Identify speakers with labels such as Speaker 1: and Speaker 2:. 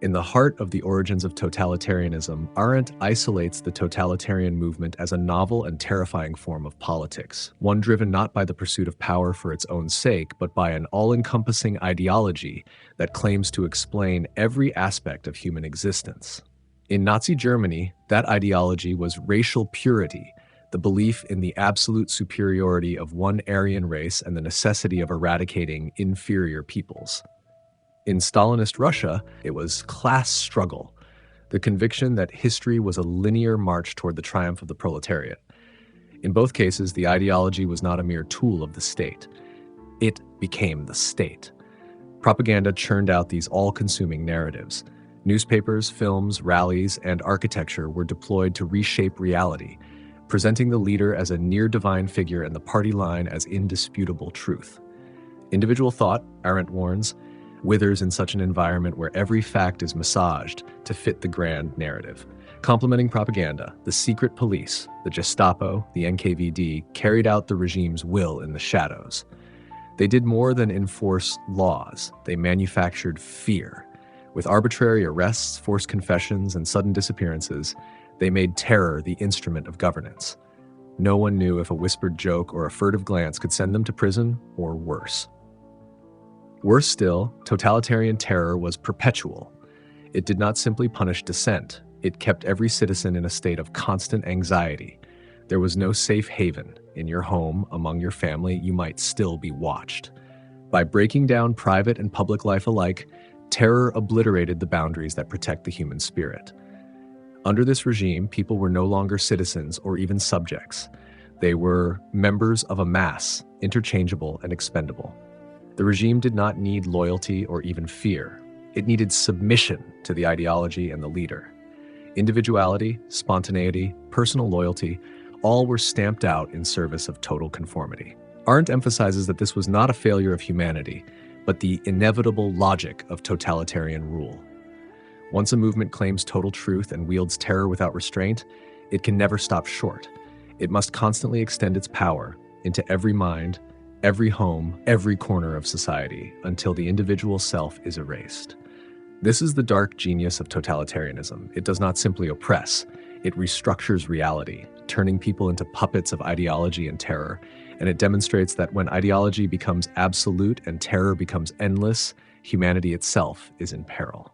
Speaker 1: In the heart of the origins of totalitarianism, Arendt isolates the totalitarian movement as a novel and terrifying form of politics, one driven not by the pursuit of power for its own sake, but by an all-encompassing ideology that claims to explain every aspect of human existence. In Nazi Germany, that ideology was racial purity, the belief in the absolute superiority of one Aryan race and the necessity of eradicating inferior peoples. In Stalinist Russia, it was class struggle, the conviction that history was a linear march toward the triumph of the proletariat. In both cases, the ideology was not a mere tool of the state. It became the state. Propaganda churned out these all-consuming narratives. Newspapers, films, rallies, and architecture were deployed to reshape reality, presenting the leader as a near-divine figure and the party line as indisputable truth. Individual thought, Arendt warns, withers in such an environment where every fact is massaged to fit the grand narrative. Complementing propaganda, the secret police, the Gestapo, the NKVD, carried out the regime's will in the shadows. They did more than enforce laws. They manufactured fear. With arbitrary arrests, forced confessions, and sudden disappearances, they made terror the instrument of governance. No one knew if a whispered joke or a furtive glance could send them to prison or worse. Worse still, totalitarian terror was perpetual. It did not simply punish dissent. It kept every citizen in a state of constant anxiety. There was no safe haven. In your home, among your family, you might still be watched. By breaking down private and public life alike, terror obliterated the boundaries that protect the human spirit. Under this regime, people were no longer citizens or even subjects. They were members of a mass, interchangeable and expendable. The regime did not need loyalty or even fear. It needed submission to the ideology and the leader. Individuality, spontaneity, personal loyalty, all were stamped out in service of total conformity. Arendt emphasizes that this was not a failure of humanity, but the inevitable logic of totalitarian rule. Once a movement claims total truth and wields terror without restraint, it can never stop short. It must constantly extend its power into every mind, every home, every corner of society, until the individual self is erased. This is the dark genius of totalitarianism. It does not simply oppress, it restructures reality, turning people into puppets of ideology and terror, and it demonstrates that when ideology becomes absolute and terror becomes endless, humanity itself is in peril.